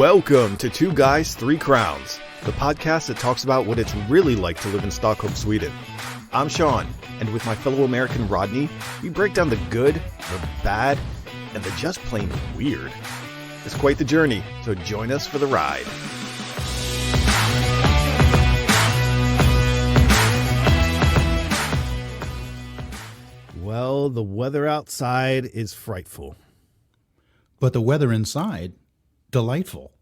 Welcome to Two Guys, Three Crowns, the podcast that talks about what it's really like to live in Stockholm, Sweden. I'm Sean, and with my fellow American Rodney, we break down the good, the bad, and the just plain weird. It's quite the journey, so join us for the ride. Well, the weather outside is frightful. But the weather inside, delightful.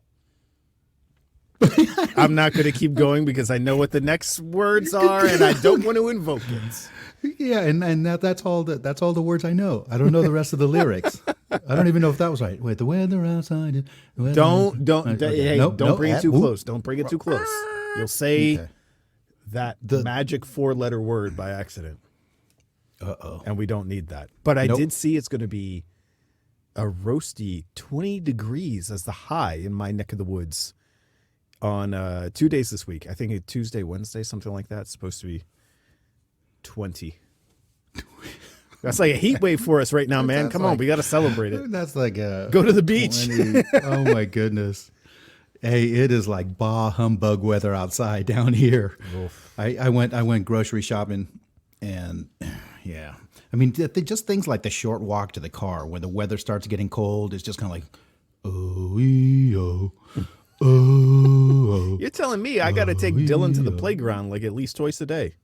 I'm not going to keep going because I know what the next words are, and I don't want to invoke it. Yeah, and that's all the words I know. I don't know the rest of the lyrics. I don't even know if that was right. Wait, the weather outside. Don't Nope, bring it too close. Don't bring it too close. You'll say that magic four-letter word by accident. Uh-oh. And we don't need that. But I did see it's going to be a roasty 20 degrees as the high in my neck of the woods on 2 days this week. I think Tuesday, Wednesday, something like that. It's supposed to be 20. That's like a heat wave for us right now, man. Come on, we got to celebrate it. That's like a go to the beach. 20, oh my goodness. Hey, it is like bah humbug weather outside down here. I went grocery shopping, and yeah, I mean, just things like the short walk to the car when the weather starts getting cold. It's just kind of like, oh. You're telling me I got to take Dylan to the playground like at least twice a day.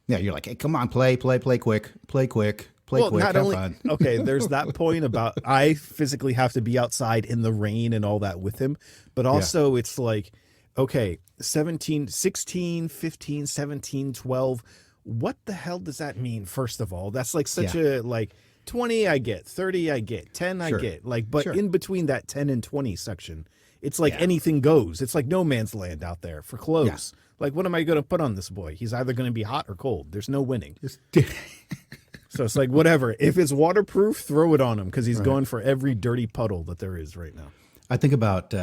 Yeah, you're like, hey, come on, play quick, not only, fun. Okay, there's that point about I physically have to be outside in the rain and all that with him, but also it's like, okay, 17, 16, 15, 17, 12. What the hell does that mean, first of all? That's like such a, like, 20 I get, 30 I get, 10 I get. Like, but in between that 10 and 20 section, it's like anything goes. It's like no man's land out there for clothes. Yeah. Like, what am I going to put on this boy? He's either going to be hot or cold. There's no winning. So it's like, whatever. If it's waterproof, throw it on him because he's going for every dirty puddle that there is right now. I think about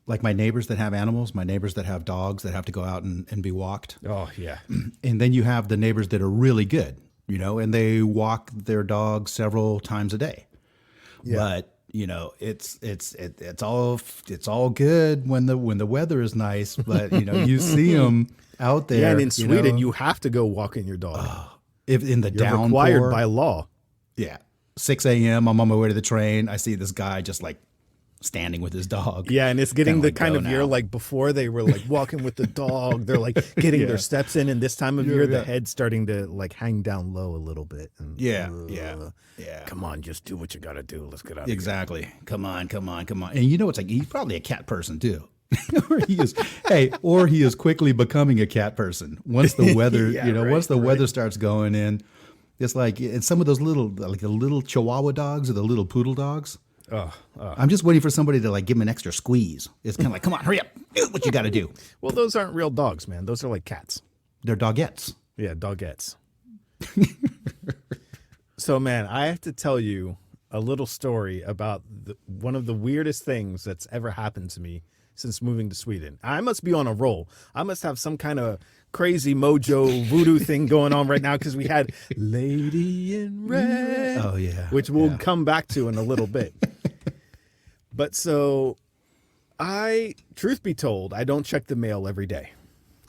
like my neighbors that have animals, my neighbors that have dogs that have to go out and be walked. Oh, yeah. And then you have the neighbors that are really good, you know, and they walk their dog several times a day. Yeah. But you know, it's all good when the weather is nice, but you know, you see them out there. Yeah, and in Sweden, you have to go walking your dog. If in the downpour, required by law. Yeah, 6 a.m. I'm on my way to the train. I see this guy just like standing with his dog. Yeah, and it's getting the kind of year like before they were like walking with the dog. They're like getting their steps in, and this time of year, the head's starting to like hang down low a little bit. And, yeah. Come on, just do what you got to do. Let's get out. Exactly. Come on. And you know, it's like he's probably a cat person too. or he is quickly becoming a cat person once the weather, once the weather starts going in. It's like it's some of those little, like the little Chihuahua dogs or the little poodle dogs. I'm just waiting for somebody to like give him an extra squeeze. It's kind of like, come on, hurry up, do what you got to do. Well, those aren't real dogs, man. Those are like cats. They're dogettes. Yeah, dogettes. So, man, I have to tell you a little story about one of the weirdest things that's ever happened to me since moving to Sweden. I must be on a roll. I must have some kind of crazy mojo voodoo thing going on right now because we had Lady in Red. Oh, yeah. Which we'll come back to in a little bit. But so truth be told, I don't check the mail every day.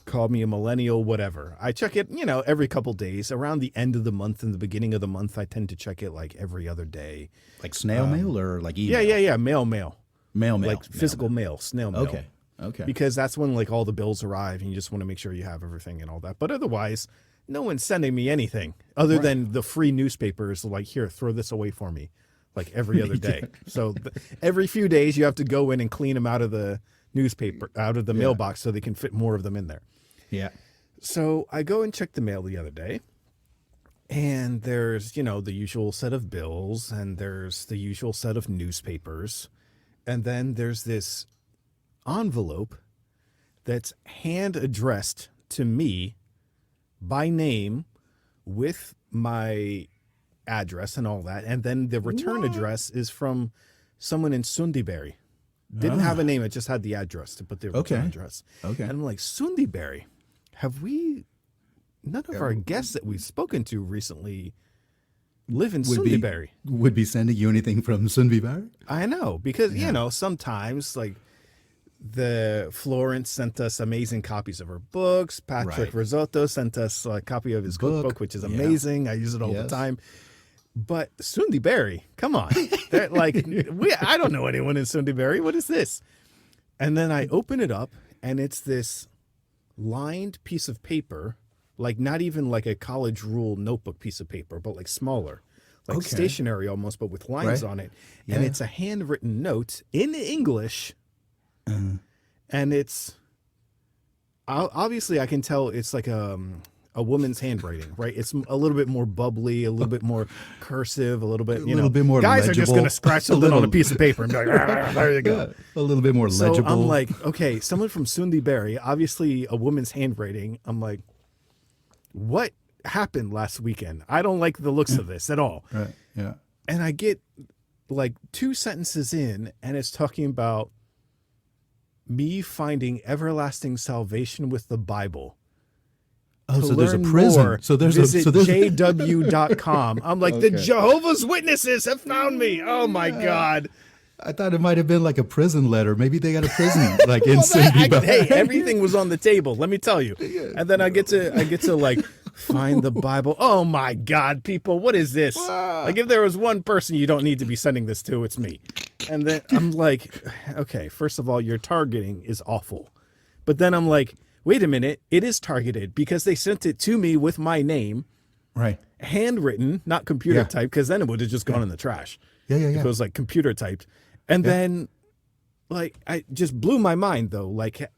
Call me a millennial, whatever. I check it, every couple days. Around the end of the month and the beginning of the month, I tend to check it like every other day. Like snail mail or like email? Yeah. Mail. Mail. Like physical mail, snail mail. Okay. Because that's when like all the bills arrive and you just want to make sure you have everything and all that. But otherwise, no one's sending me anything other than the free newspapers. Like, here, throw this away for me. Like every other day. So every few days you have to go in and clean them out of the newspaper, out of the mailbox so they can fit more of them in there. Yeah. So I go and check the mail the other day, and there's, the usual set of bills, and there's the usual set of newspapers. And then there's this envelope that's hand addressed to me by name with my address and all that. And then the return address is from someone in Sundbyberg. Didn't have a name. It just had the address to put the return address. Okay. And I'm like, Sundbyberg, none of our guests that we've spoken to recently live in Sundbyberg. Would be sending you anything from Sundbyberg? I know, because, sometimes like the Florence sent us amazing copies of her books. Patrick Risotto sent us a copy of his cookbook, which is amazing. I use it all the time. But Sundiberry, come on. They're like, I don't know anyone in Sundiberry. What is this? And then I open it up, and it's this lined piece of paper, like not even like a college rule notebook piece of paper, but like smaller, like stationery almost, but with lines on it. Yeah. And it's a handwritten note in English. And it's obviously I can tell it's like a woman's handwriting, right? It's a little bit more bubbly, a little bit more cursive, a little bit, you know, bit more guys legible. Are just going to scratch something on a piece of paper and be like, there you go. A little bit more legible. So I'm like, okay, someone from Sundiberry, obviously a woman's handwriting. I'm like, what happened last weekend? I don't like the looks of this at all. Right. Yeah. And I get like 2 sentences in, and it's talking about me finding everlasting salvation with the Bible. Oh, so there's a prison. More, visit jw.com. I'm like, the Jehovah's Witnesses have found me. Oh my God. I thought it might have been like a prison letter. Maybe they got a prison like in Cindy. Hey, everything was on the table. Let me tell you. And then I get to like find the Bible. Oh my God, people, what is this? Like if there was one person you don't need to be sending this to, it's me. And then I'm like, okay, first of all, your targeting is awful. But then I'm like, wait a minute, it is targeted because they sent it to me with my name. Right. Handwritten, not computer typed, because then it would have just gone in the trash. Yeah. It was like computer typed. And then, like, I just blew my mind, though. Like,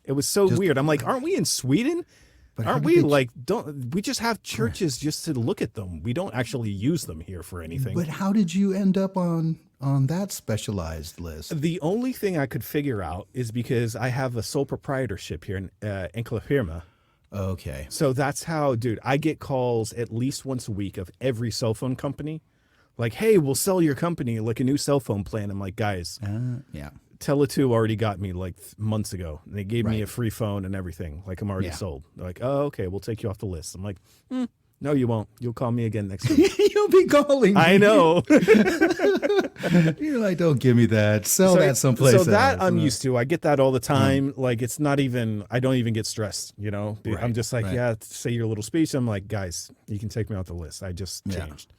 it was so weird. I'm like, aren't we in Sweden? Aren't we don't we just have churches just to look at them? We don't actually use them here for anything. But how did you end up on that specialized list? The only thing I could figure out is because I have a sole proprietorship here in Enkla Firma. Okay. So that's how, dude, I get calls at least once a week of every cell phone company. Like, hey, we'll sell your company like a new cell phone plan. I'm like, guys, Tele2 already got me like months ago. They gave me a free phone and everything. Like, I'm already sold. They're like, oh, okay, we'll take you off the list. I'm like, no, you won't. You'll call me again next week. You'll be calling me. I know. You're like, don't give me that. Sell that someplace else. So that I'm used to. I get that all the time. Like, it's not even, I don't even get stressed, you know? Right. I'm just like, say your little speech. I'm like, guys, you can take me off the list. I just changed.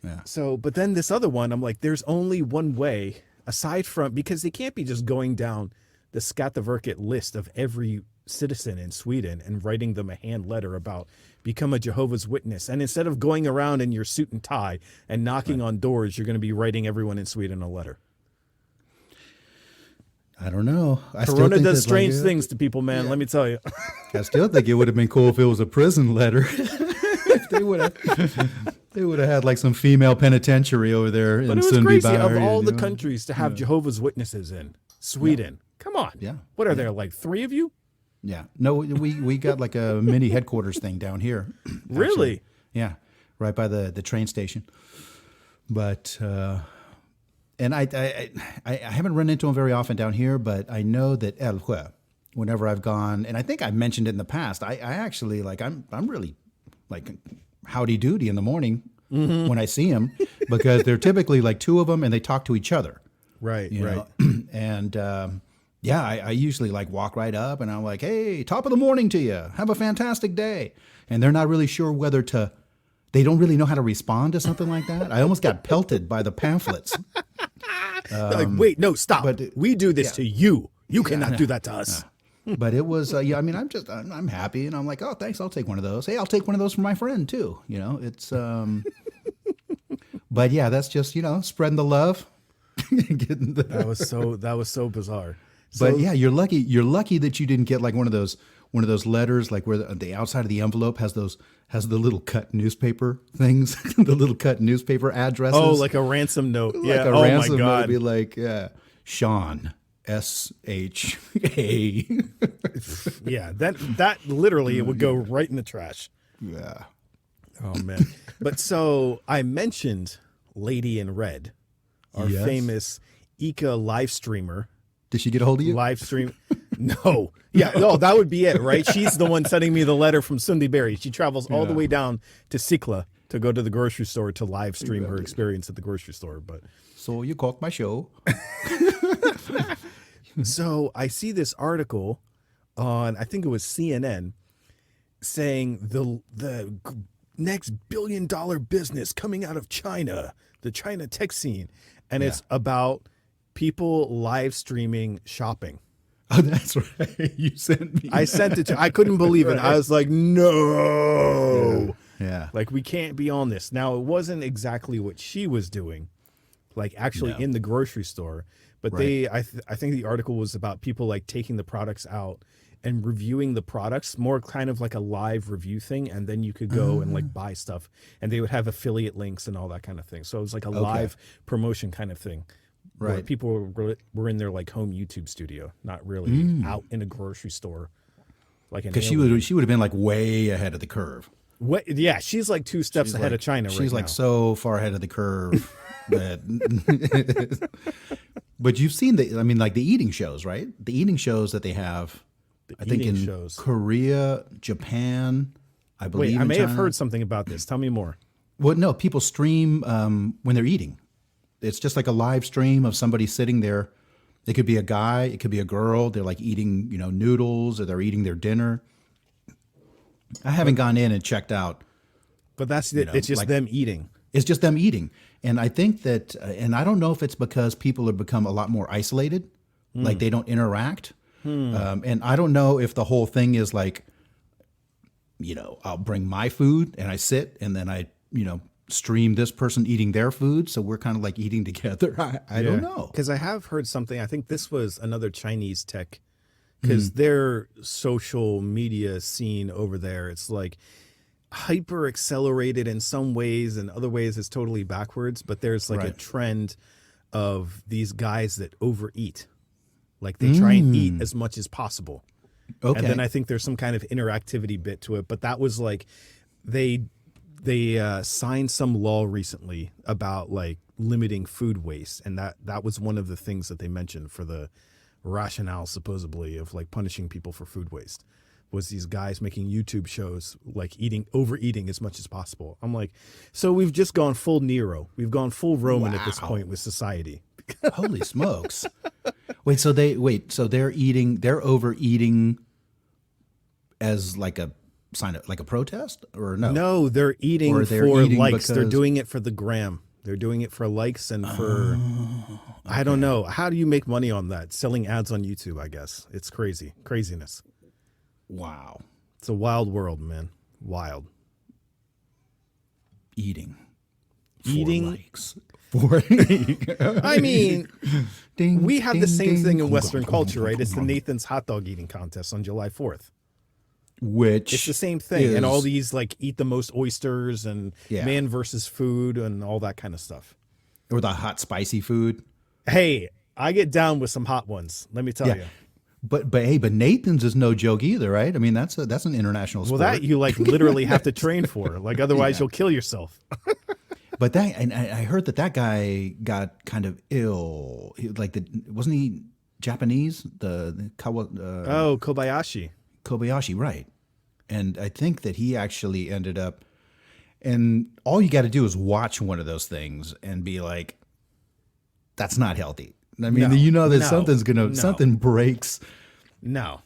Yeah. So, but then this other one, I'm like, there's only one way aside from, because they can't be just going down the Skatteverket list of every citizen in Sweden and writing them a hand letter about become a Jehovah's Witness. And instead of going around in your suit and tie and knocking on doors, you're going to be writing everyone in Sweden a letter. I don't know. Corona does strange things to people, man. Let me tell you. I still think it would have been cool if it was a prison letter. They would have had like some female penitentiary over there in Sundbyberg. But it was crazy of all the countries to have Jehovah's Witnesses in Sweden. Come on. Yeah. What are there, like 3 of you? Yeah. No, we got like a mini headquarters thing down here. Really? Yeah. Right by the train station. But and I haven't run into them very often down here, but I know that Älvsjö, whenever I've gone, and I think I mentioned it in the past, I actually like I'm really like howdy doody in the morning when I see them, because they're typically like 2 of them and they talk to each other. Right. You know? And I usually like walk right up and I'm like, hey, top of the morning to you. Have a fantastic day. And they're not really sure whether they don't really know how to respond to something like that. I almost got pelted by the pamphlets. Like, wait, no, stop. But we do this to you. You cannot do that to us. But it was, I mean, I'm happy, and I'm like, oh, thanks, I'll take one of those. Hey, I'll take one of those for my friend too. You know, it's, but yeah, that's just, you know, spreading the love. That was so bizarre. But yeah, you're lucky that you didn't get like one of those letters, like where the outside of the envelope has the little cut newspaper things, the little cut newspaper addresses. Oh, like a ransom note. Like yeah. A ransom my God. Note would be like, Sean. S-H-A. Yeah, that literally it would go right in the trash. Yeah. Oh man. But so I mentioned Lady in Red, our famous IKEA live streamer. Did she get a hold of you? Live stream? No. Yeah, no, that would be it, right? She's the one sending me the letter from Sundbyberg. She travels all the way down to Sickla to go to the grocery store to live stream her experience at the grocery store. But so you caught my show. So I see this article on, I think it was CNN, saying the next $1 billion business coming out of China, the China tech scene, and it's about people live streaming shopping. Oh, that's right. You sent me. I sent it to. I couldn't believe it. I was like, no. Yeah. Like, we can't be on this. Now, it wasn't exactly what she was doing, like actually in the grocery store. But I think the article was about people like taking the products out and reviewing the products, more kind of like a live review thing. And then you could go and like buy stuff, and they would have affiliate links and all that kind of thing. So it was like a live promotion kind of thing. Where Right. people were in their like home YouTube studio, not really out in a grocery store. Like, Because she would have been like way ahead of the curve. What? Yeah, she's like 2 steps ahead of China right now. She's like so far ahead of the curve that. But you've seen like the eating shows, right? The eating shows that they have, I think in Korea, Japan, I believe. Wait, I may China. have heard something about this. Tell me more. Well, no, people stream when they're eating. It's just like a live stream of somebody sitting there. It could be a guy, it could be a girl. They're like eating, noodles, or they're eating their dinner. I haven't gone in and checked out. But that's it. It's just like, them eating. It's just them eating. And I think that, and I don't know if it's because people have become a lot more isolated, like they don't interact. And I don't know if the whole thing is like, I'll bring my food and I sit and then I, stream this person eating their food. So we're kind of like eating together. I don't know. Because I have heard something. I think this was another Chinese tech, because their social media scene over there, it's like hyper accelerated in some ways, and other ways it's totally backwards. But there's like a trend of these guys that overeat. Like they try and eat as much as possible. Okay. And then I think there's some kind of interactivity bit to it. But that was like, they signed some law recently about like limiting food waste. And that was one of the things that they mentioned for the rationale supposedly of like punishing people for food waste, was these guys making YouTube shows like overeating as much as possible. I'm like, so we've just gone full Nero. We've gone full Roman at this point with society. Holy smokes. So they're overeating as like a sign of like a protest, or no? No, they're eating for likes. They're doing it for the gram. They're doing it for likes and for, I don't know. How do you make money on that? Selling ads on YouTube, I guess. It's craziness. Wow. It's a wild world, man. Wild. Eating. Likes. I mean, we have the same thing in Western culture, right? It's the Nathan's hot dog eating contest on July 4th. Which it's the same thing. And all these like eat the most oysters and man versus food and all that kind of stuff. Or the hot spicy food. Hey, I get down with some hot ones. Let me tell you. But Nathan's is no joke either, right? I mean, that's an international sport. Well, that you like literally have to train for. Like otherwise you'll kill yourself. But and I heard that guy got kind of ill. Wasn't he Japanese? Kobayashi. Kobayashi, right. And I think that he actually ended up, and all you got to do is watch one of those things and be like, that's not healthy. I mean, something breaks. No.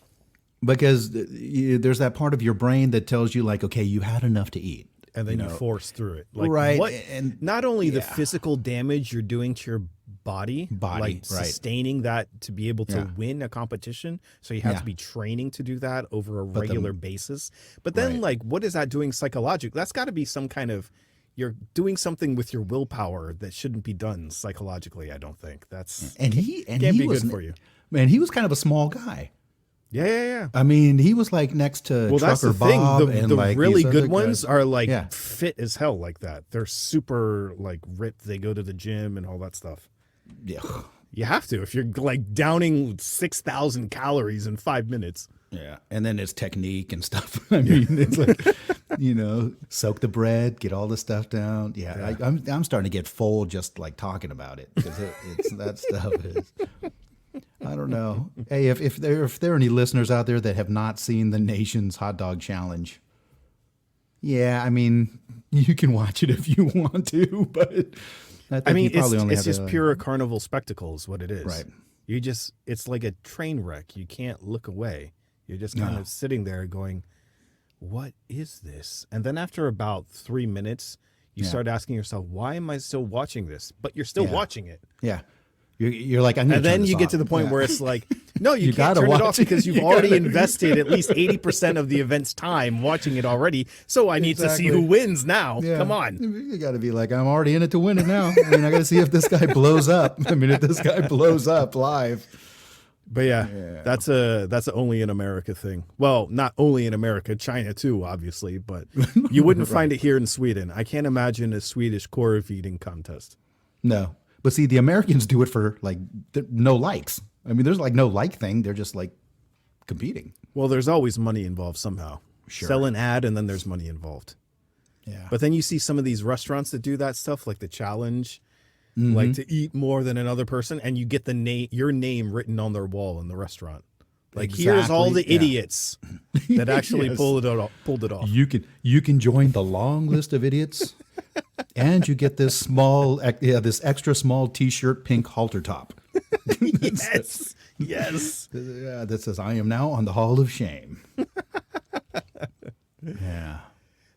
Because there's that part of your brain that tells you like, okay, you had enough to eat. And then you force through it. Like, right. And not only the physical damage you're doing to your body, like sustaining that to be able to win a competition. So you have to be training to do that over a regular basis. But then like, what is that doing psychologically? That's got to be some kind of, you're doing something with your willpower that shouldn't be done psychologically. I don't think can't be good for you. Man, he was kind of a small guy. Yeah. I mean, he was like next to Trucker Bob. The like really good ones are like fit as hell like that. They're super like ripped. They go to the gym and all that stuff. Yeah. You have to if you're like downing 6,000 calories in 5 minutes. Yeah. And then it's technique and stuff. I mean, it's like, soak the bread, get all the stuff down. Yeah. I'm starting to get full just like talking about it, because it's that stuff is. I don't know. Hey, if there are any listeners out there that have not seen the Nation's Hot Dog Challenge, I mean, you can watch it if you want to, but I think you probably it's just pure carnival spectacle is what it is. Right. it's like a train wreck. You can't look away. You're just kind of sitting there going, what is this? And then after about 3 minutes, you start asking yourself, why am I still watching this? But you're still watching it. Yeah. You're like, I'm going to And then you get to the point where it's like, no, you can't turn it off because you've already invested at least 80% of the event's time watching it already. So I need to see who wins now. Yeah. Come on. You got to be like, I'm already in it to win it now. I mean, I got to see if this guy blows up. I mean, if this guy blows up live. But that's a only in America thing. Well, not only in America, China too, obviously, but you wouldn't find it here in Sweden. I can't imagine a Swedish korv eating contest. No. But see, the Americans do it for like no likes. I mean, there's like no like thing. They're just like competing. Well, there's always money involved somehow. Sure. Sell an ad and then there's money involved. Yeah. But then you see some of these restaurants that do that stuff, like the challenge, like to eat more than another person, and you get your name written on their wall in the restaurant. Like here's all the idiots that actually pulled it off. You can join the long list of idiots, and you get this this extra small T-shirt, pink halter top. Yes. Yeah, that says I am now on the Hall of Shame. Yeah.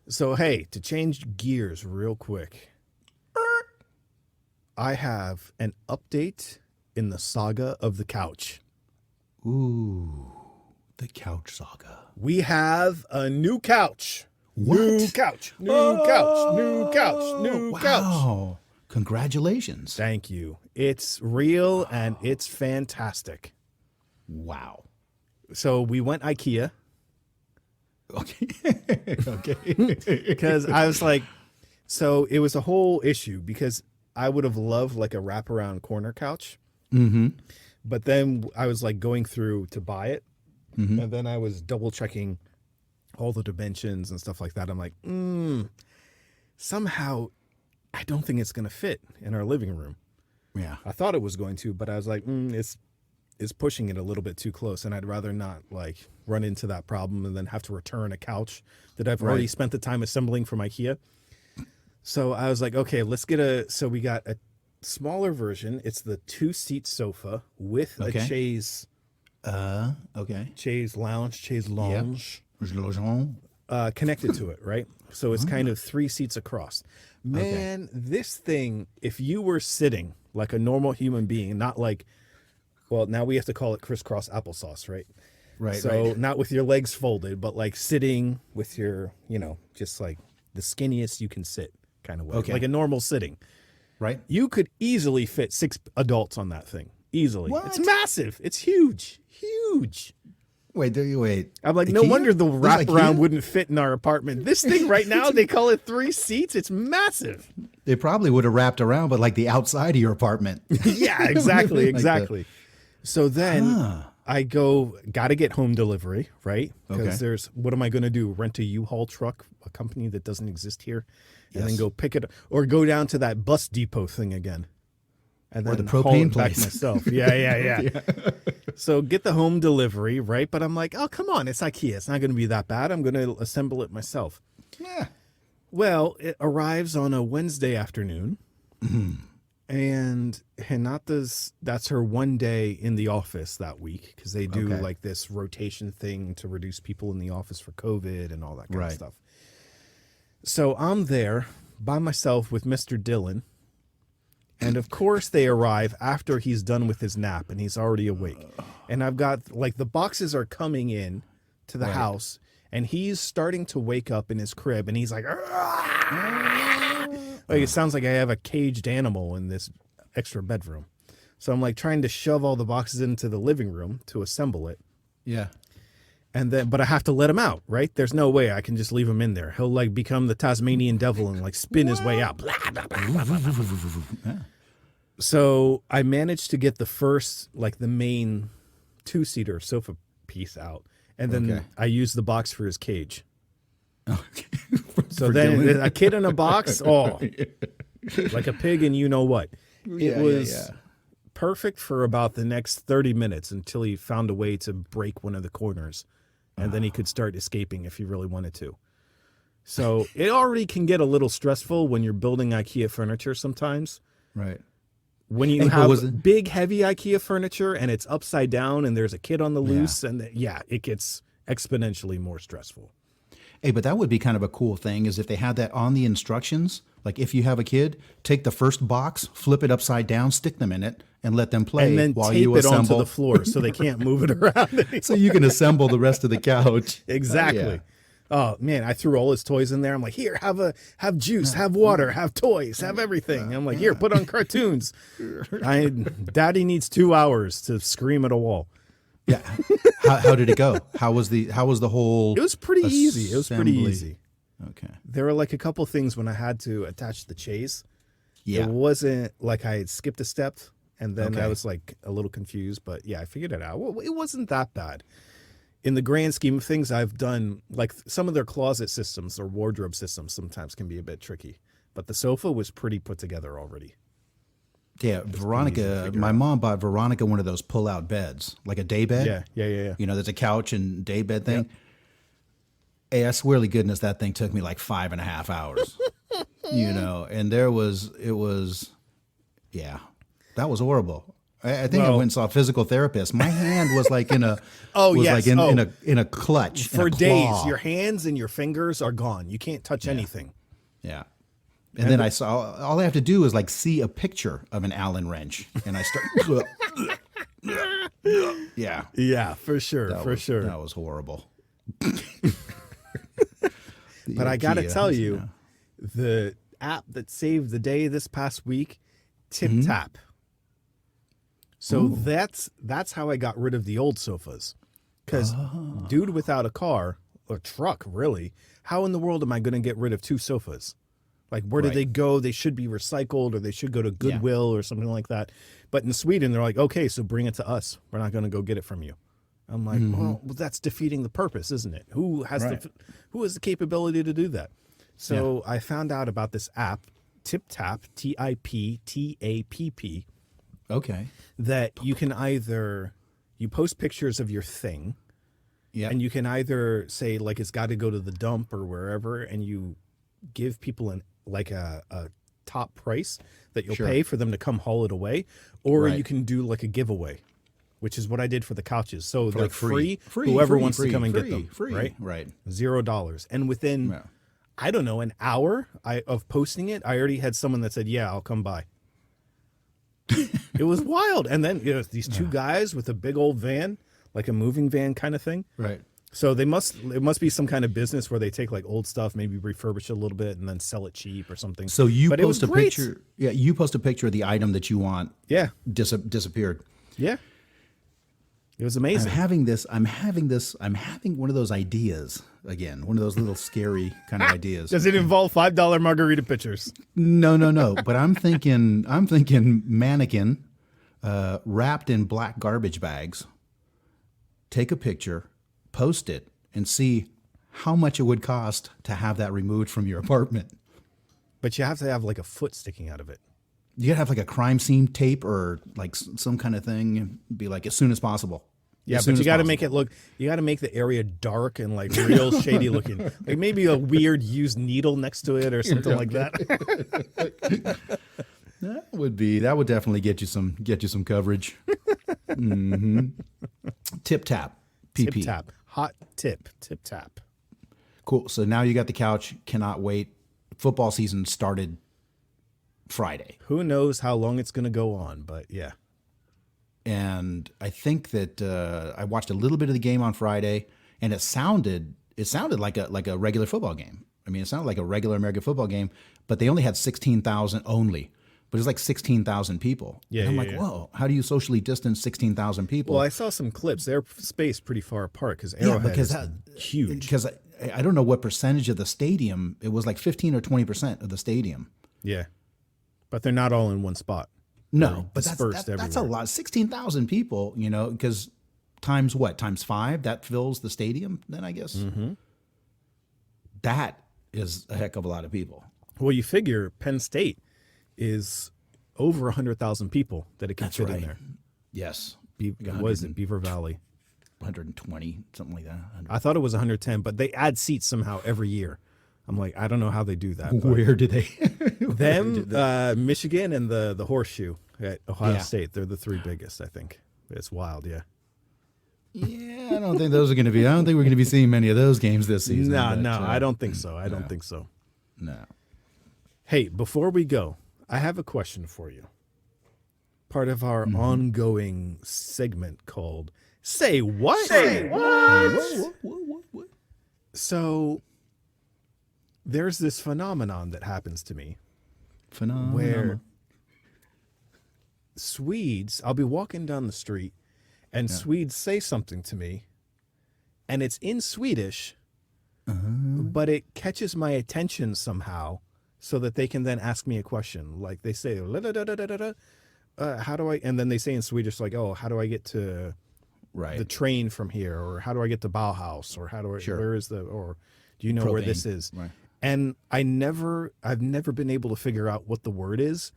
So hey, to change gears real quick, I have an update in the saga of the couch. Ooh, the couch saga. We have a new couch. What? New couch. New couch. New couch. New couch. Wow. Congratulations. Thank you. It's real and it's fantastic. Wow. So we went IKEA. Okay. Because I was like, so it was a whole issue because I would have loved like a wraparound corner couch. Mm-hmm. But then I was like going through to buy it. Mm-hmm. And then I was double checking all the dimensions and stuff like that. I'm like, somehow I don't think it's going to fit in our living room. Yeah. I thought it was going to, but I was like, it's pushing it a little bit too close. And I'd rather not like run into that problem and then have to return a couch that I've already spent the time assembling from IKEA. So I was like, okay, so we got a smaller version. It's the 2-seat sofa with a chaise. Chaise lounge. Yep. Connected to it, right? So it's kind of 3 seats across. Man, this thing, if you were sitting like a normal human being, not like, well, now we have to call it crisscross applesauce, right? Right. So not with your legs folded, but like sitting with your, just like the skinniest you can sit kind of way, like a normal sitting. Right. You could easily fit 6 adults on that thing. Easily. What? It's massive. It's huge. Huge. Wait. I'm like, IKEA? no wonder the There's wraparound IKEA? wouldn't fit in our apartment. This thing right now, they call it 3 seats. It's massive. They probably would have wrapped around, but like the outside of your apartment. Yeah, exactly. Like So then I got to get home delivery, right? Because what am I going to do? Rent a U-Haul truck, a company that doesn't exist here, and then go pick it up, or go down to that bus depot thing again. And then the haul propane it back place. myself. Yeah. So get the home delivery, right? But I'm like, oh, come on, it's IKEA. It's not going to be that bad. I'm going to assemble it myself. Yeah. Well, it arrives on a Wednesday afternoon, and that's her one day in the office that week because they do like this rotation thing to reduce people in the office for COVID and all that kind of stuff. So I'm there by myself with Mr. Dillon. And of course they arrive after he's done with his nap and he's already awake. And I've got like the boxes are coming in to the house and he's starting to wake up in his crib and he's like, like it sounds like I have a caged animal in this extra bedroom. So I'm like trying to shove all the boxes into the living room to assemble it. Yeah. And then, but I have to let him out, right? There's no way I can just leave him in there. He'll like become the Tasmanian devil and like spin his way out. So I managed to get the first, like the main 2-seater sofa piece out. And then I used the box for his cage. Okay. So then a kid in a box, like a pig and you know what. It was perfect for about the next 30 minutes until he found a way to break one of the corners. And then he could start escaping if he really wanted to. So it already can get a little stressful when you're building IKEA furniture sometimes. Right. when you Hey, but was have it- big, heavy IKEA furniture and it's upside down and there's a kid on the loose, and it gets exponentially more stressful. Hey, but that would be kind of a cool thing is if they had that on the instructions. Like if you have a kid, take the first box, flip it upside down, stick them in it, and let them play And then while tape you it onto assemble. the floor so they can't move it around anymore. So you can assemble the rest of the couch. Exactly. Oh man, I threw all his toys in there. I'm like, here, have juice, have water, have toys, have everything. I'm like, here, put on cartoons. Daddy needs 2 hours to scream at a wall. Yeah. How did it go? How was the whole? It was pretty easy. It was pretty assembly? easy. Okay. There were like a couple things when I had to attach the chase. Yeah. It wasn't like I had skipped a step, and then I Okay. was like a little confused. But yeah, I figured it out. Well, it wasn't that bad. In the grand scheme of things, I've done like some of their closet systems or wardrobe systems sometimes can be a bit tricky. But the sofa was pretty put together already. Yeah, easy to Veronica, figure my out. mom bought Veronica one of those pull-out beds, like a day bed. Yeah. You know, there's a couch and day bed thing. Hey, I swear to goodness, that thing took me like 5.5 hours. You know, and that was horrible. I think I Well- went and saw a physical therapist. My hand was like in a Oh, was yes. like in Oh. a clutch in For a days, claw. your hands and your fingers are gone. You can't touch anything. Yeah. And then I saw all I have to do is like see a picture of an Allen wrench, and I start. Yeah, Yeah, for sure, that was horrible. But I got to IKEA, tell you, the app that saved the day this past week, Tip Tap. So that's how I got rid of the old sofas. Because dude without a car or truck, really, how in the world am I going to get rid of 2 sofas? Like, where do Right. they go? They should be recycled or they should go to Goodwill or something like that. But in Sweden, they're like, okay, so bring it to us. We're not going to go get it from you. I'm like, well, that's defeating the purpose, isn't it? Who has who has the capability to do that? So I found out about this app, Tip Tap, TIPTAPP, Okay. that you can either you post pictures of your thing, Yeah. and you can either say like it's got to go to the dump or wherever, and you give people a top price that you'll Sure. pay for them to come haul it away, or Right. you can do like a giveaway, which is what I did for the couches. So they're like free. Whoever wants to come and get them, free. right? Right. $0. And within, Yeah. I don't know, an hour of posting it, I already had someone that said, "Yeah, I'll come by." It was wild. And then these 2 guys with a big old van, like a moving van kind of thing. Right. So it must be some kind of business where they take like old stuff, maybe refurbish it a little bit, and then sell it cheap or something. So you But it was post a great. picture. Yeah, you post a picture of the item that you want Yeah, disappeared. yeah. It was I'm amazing. having one of those ideas again, one of those little scary kind of ideas. Does it involve $5 margarita pitchers? No. But I'm thinking mannequin wrapped in black garbage bags. Take a picture, post it, and see how much it would cost to have that removed from your apartment. But you have to have like a foot sticking out of it. You gotta have like a crime scene tape or like some kind of thing. And be like as soon as possible. Yeah, As soon but you as got to possible. make it look. You got to make the area dark and like real shady looking. Like maybe a weird used needle next to it or something like that. That would definitely get you some coverage. Tip tap. PP. Tip tap, hot tip, tip tap. Cool. So now you got the couch. Cannot wait. Football season started Friday. Who knows how long it's going to go on? But yeah. And I think that I watched a little bit of the game on Friday, and it sounded like a regular football game. I mean, it sounded like a regular American football game, but they only had 16,000 only. But it's like 16,000 people. Yeah, and I'm yeah, like, yeah. whoa, how do you socially distance 16,000 people? Well, I saw some clips. They're spaced pretty far apart because Arrowhead because is huge. Because I don't know what percentage of the stadium. It was like 15 or 20% of the stadium. Yeah, but they're not all in one spot. No, but dispersed that's a everywhere. lot. 16,000 people, because times what? Times 5, that fills the stadium then, I guess. Mm-hmm. That is a heck of a lot of people. Well, you figure Penn State is over 100,000 people that it can fit in there. Yes. What is it? Beaver Valley. 120, something like that. I thought it was 110, but they add seats somehow every year. I'm like, I don't know how they do that. but Where do they? them, Michigan, and the Horseshoe at Ohio Yeah. State. They're the 3 biggest, I think. It's wild, yeah. Yeah, I don't think those are going to be. I don't think we're going to be seeing many of those games this season. No, I don't think so. I don't think so. No. Hey, before we go, I have a question for you. Part of our ongoing segment called Say What? Say What? What? So there's this phenomenon that happens to me Phenomenal. where Swedes, I'll be walking down the street and Swedes say something to me and it's in Swedish, but it catches my attention somehow so that they can then ask me a question. Like they say, how do I, and then they say in Swedish, like, oh, how do I get to the train from here? Or how do I get to Bauhaus? Or how do I, where is the, or do you know where this is? Right. And I've never been able to figure out what the word is,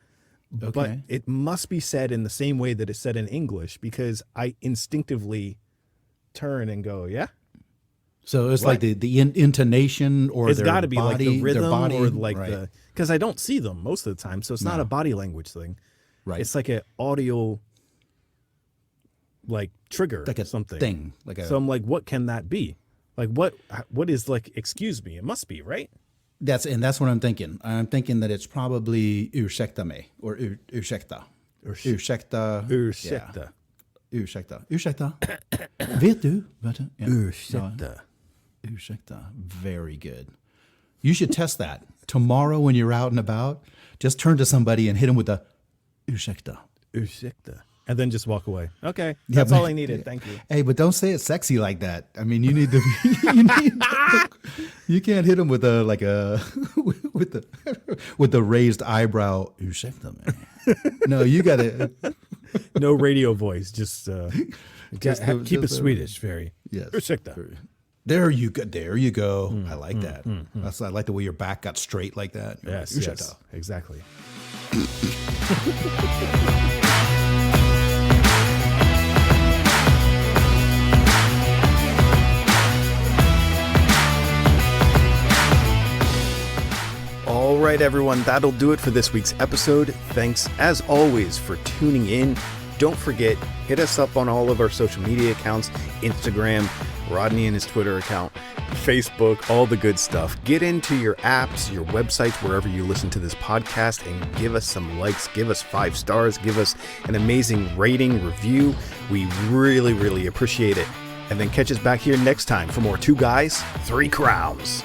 but it must be said in the same way that it's said in English because I instinctively turn and go, yeah. So it's like the intonation or it's got to be like the rhythm or like the, because I don't see them most of the time. So it's not a body language thing. Right. It's like an audio like trigger, like a something thing. Like a, so I'm like, what can that be? Like what is like, excuse me, it must be, right? That's what I'm thinking. I'm thinking that it's probably ursäkta mig or ursäkta. Ursäkta. Ursäkta. Ursäkta. Ursäkta. Vet du? Ursäkta. Ursäkta. Very good. You should test that. Tomorrow when you're out and about, just turn to somebody and hit them with the ursäkta. Ursäkta. And then just walk away. Okay. That's all I needed. Thank you. Hey, but don't say it sexy like that. I mean, you need to you can't hit them with a with the raised eyebrow. Ursäkta mig. No, you got to no radio voice, just keep it Swedish, very. Yes. Ursäkta. There you go. There you go. I like that. I like the way your back got straight like that. Yes, yes, exactly. All right, everyone, that'll do it for this week's episode. Thanks, as always, for tuning in. Don't forget, hit us up on all of our social media accounts, Instagram, Rodney and his Twitter account, Facebook, all the good stuff. Get into your apps, your websites, wherever you listen to this podcast, and give us some likes, give us 5 stars, give us an amazing rating, review. We really, really appreciate it. And then catch us back here next time for more 2 Guys, 3 Crowns.